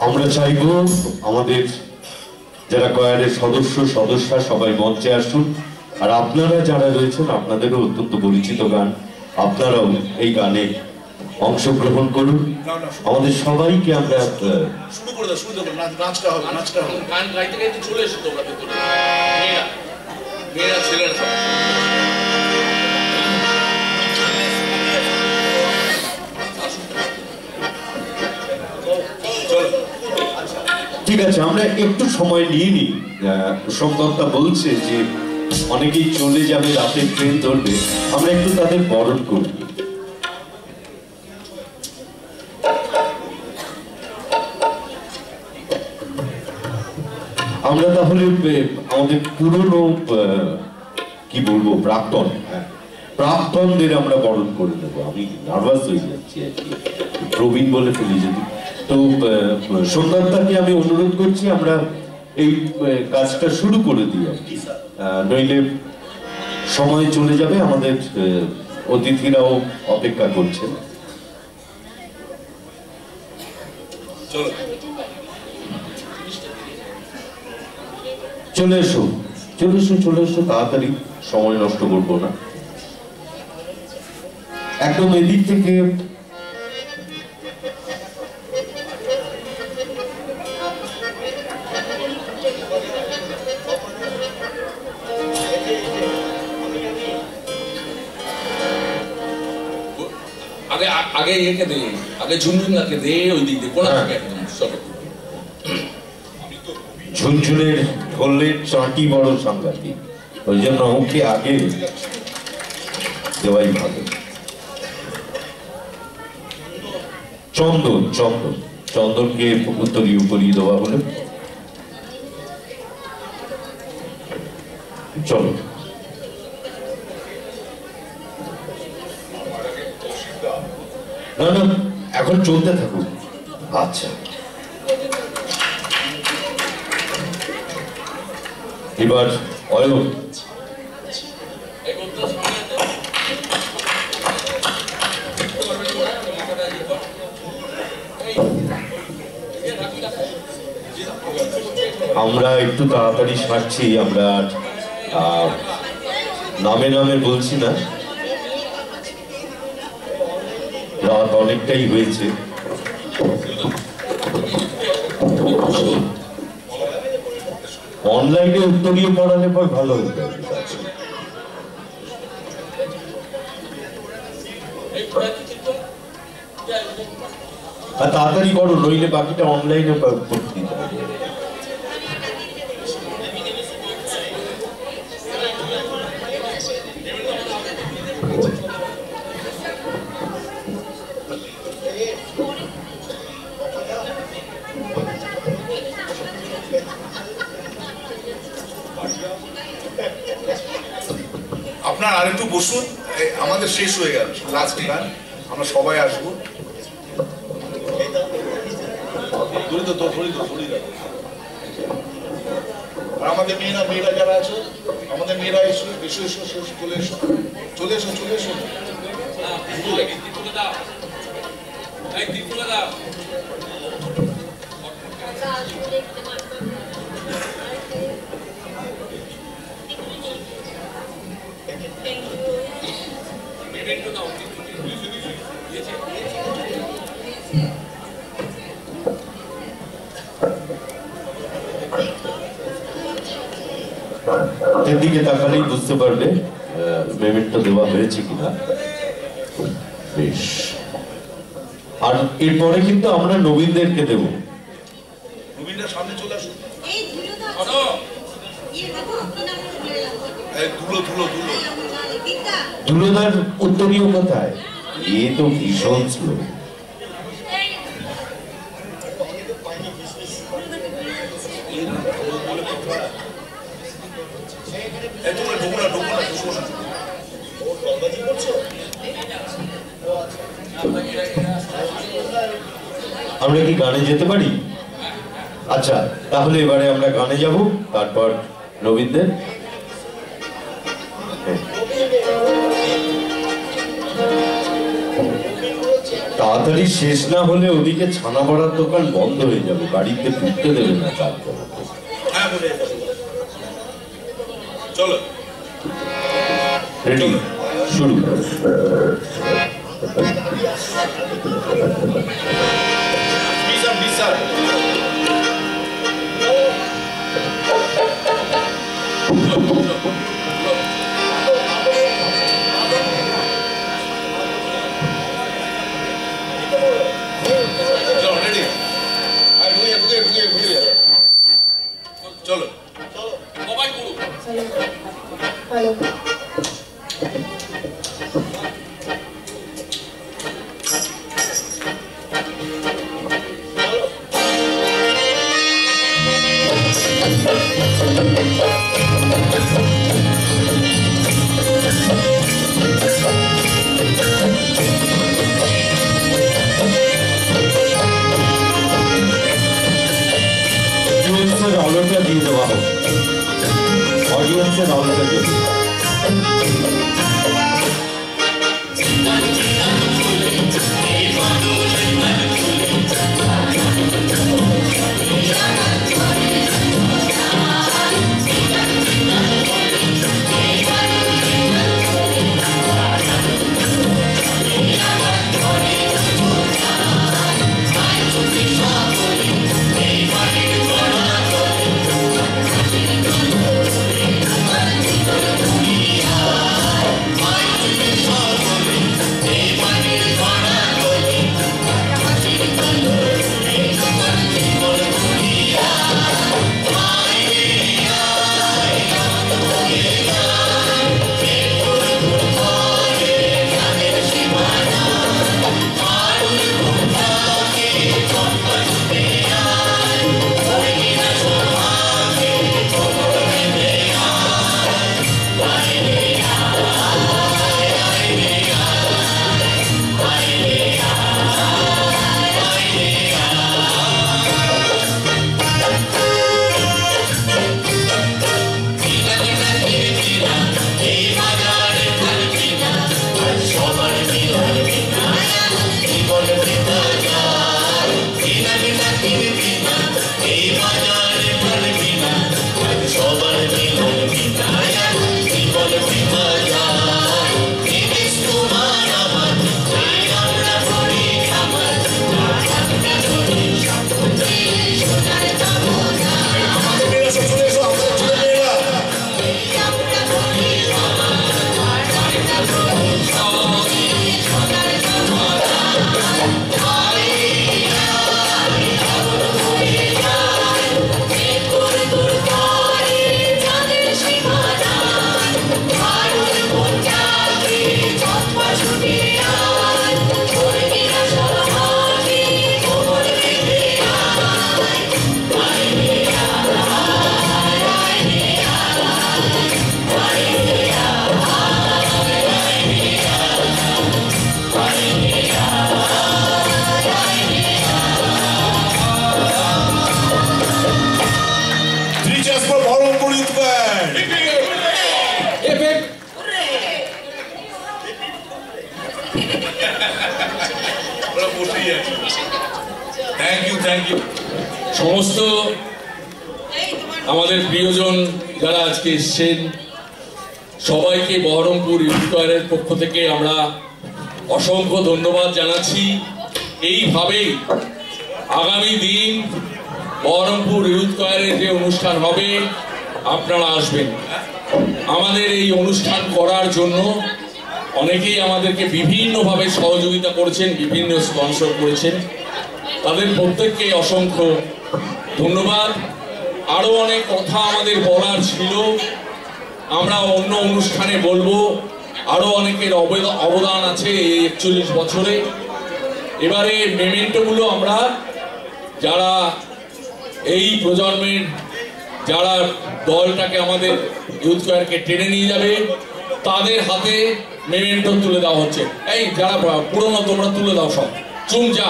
আমরা চাইব আমাদের যারা কয়ারের সদস্যা সবাই মঞ্চে আসুন, আর আপনারা যারা রয়েছেন আপনাদেরও অত্যন্ত পরিচিত গান, আপনারাও এই গানে অংশগ্রহণ করুন। আমাদের সবাইকে আমরা শুরু করে দাও, নাচটা হবে, গান গাইতে গাইতে চলে এসো তোমরা ভেতরে, মেয়েরা ছেলেরা সব। ঠিক আছে, আমরা একটু সময় নিয়ে নিই। প্রসঙ্গতা বলছে যে অনেকেই চলে যাবে, রাতে ট্রেন ধরবে, আমরা একটু তাদের বরণ করি। আমরা তাহলে আমাদের পুরনো কি বলবো প্রাক্তনদের আমরা বরণ করে নেবো। আমি নার্ভাস হয়ে যাচ্ছি আর কি, প্রবীণ বলে ফেলি যদি। তো সন্ধ্যাটাকে আমি অনুরোধ করছি আমরা এই কাজটা শুরু করে দিই আর কি, নইলে সময় চলে যাবে। আমাদের অতিথিরাও অপেক্ষা করছেন। চলে এসো তাড়াতাড়ি, সময় নষ্ট করবো না। একদম এদিক থেকে আগে একে দে, আগে ঝুনঝুনাকে দে, ওই দিক দিয়ে কোনা থাকে একদম সব। ঝুনঝুনের ঢোলের চাটি বড় সাংঘাতিক, ওই জন্য ওকে আগে দেওয়াই ভালো। চন্দনকে উত্তরীয় পরিয়ে দেওয়া হলো। চলো, না এখন চলতে থাকুক। আচ্ছা, এবার অয়ন আমরা একটু তাড়াতাড়ি সারছি। আমরা নামে বলছি না, রাত অনেকটাই হয়েছে। অনলাইনে উত্তরীয় পড়ালে পর ভালো হতো। আর তাড়াতাড়ি করো, নইলে বাকিটা অনলাইনে করতে দিতে হবে। আপনার আরেকটু বসুন, আমাদের শেষ হয়ে গেল লাস্ট গান, আমরা সবাই আসবো। আর আমাদের মেয়েরা যারা আছে, আমাদের মেয়েরা এসো চলে এসো। দিকে তাকালেই বুঝতে পারবে পেমেন্টটা দেওয়া হয়েছে কিনা। বেশ, আর এরপরে কিন্তু আমরা নবীনদেরকে দেব। নবীনরা সামনে চলে আসুন। ধুলোদার উত্তরীয় কোথায়? এ তো ভীষণ স্লো। আমরা কি গানে যেতে পারি? আচ্ছা, তাহলে এবারে আমরা গানে যাব, তারপর নবীনদের। তাড়াতাড়ি তাড়াতাড়ি শেষ না হলে ওদিকে ছানা বড়ার দোকান বন্ধ হয়ে যাবে, বাড়িতে ঢুকতে দেবে না কাজ করাতে। চলো রেডি, শুরু। চলো আলোটা দিয়ে দেওয়া হোক, অডিয়েন্সের আলোটা দিয়ে সমস্ত আমাদের প্রিয়জন যারা আজকে এসেছেন সবাইকে বহরমপুর ইউথ স্কয়ারের পক্ষ থেকে আমরা অসংখ্য ধন্যবাদ জানাচ্ছি। এইভাবেই আগামী দিন বহরমপুর ইউথ স্কয়ারের যে অনুষ্ঠান হবে আপনারা আসবেন। আমাদের এই অনুষ্ঠান করার জন্য অনেকেই আমাদেরকে বিভিন্নভাবে সহযোগিতা করেছেন, বিভিন্ন স্পন্সর করেছেন, তাদের প্রত্যেককে অসংখ্য ধন্যবাদ। আরো অনেক কথা আমাদের বলার ছিল, আমরা অন্য অনুষ্ঠানে বলবো। আরো অনেকের অবদান আছে এই 41 বছরে। এবারে মেমেন্টোগুলো আমরা যারা এই প্রজন্মের যারা দলটাকে আমাদের ইউথ স্কয়ারকে টেনে নিয়ে যাবে তাদের হাতে মেমেন্টো তুলে দেওয়া হচ্ছে। এই যারা পুরনো তোমরা তুলে দাও, সব চুম যা,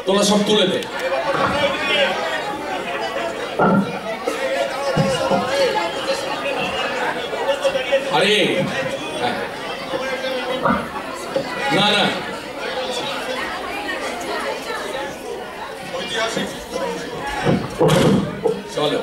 তোরা সব তুলে দে। আরে না না চলো।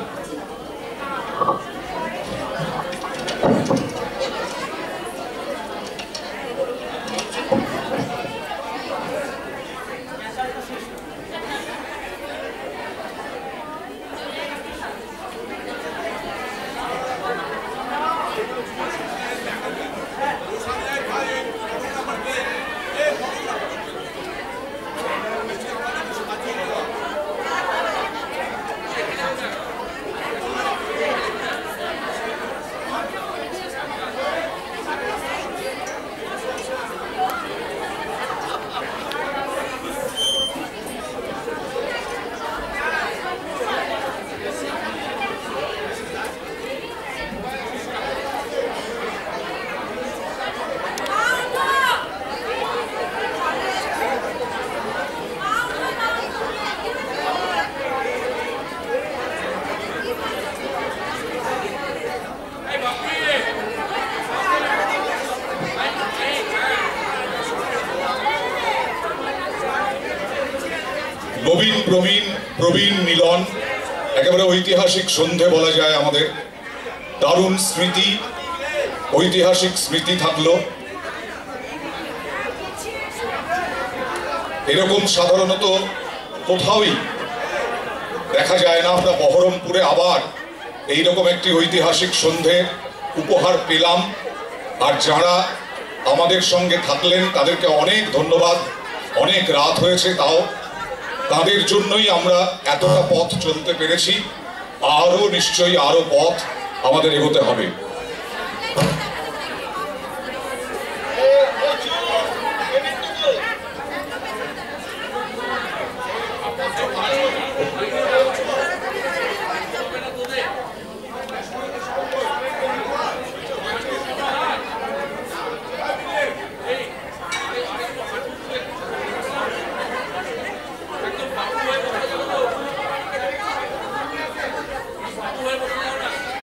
নবীন প্রবীণ মিলন, একেবারে ঐতিহাসিক সন্ধে বলা যায়। আমাদের দারুণ স্মৃতি, ঐতিহাসিক স্মৃতি থাকলো। এরকম সাধারণত কোথাওই দেখা যায় না। আমরা বহরমপুরে আবার এইরকম একটি ঐতিহাসিক সন্ধে উপহার পেলাম। আর যারা আমাদের সঙ্গে থাকলেন তাদেরকে অনেক ধন্যবাদ। অনেক রাত হয়েছে, তাও তাদের জন্যই আমরা এতটা পথ চলতে পেরেছি। আরো নিশ্চয়ই আরো পথ আমাদের এগোতে হবে।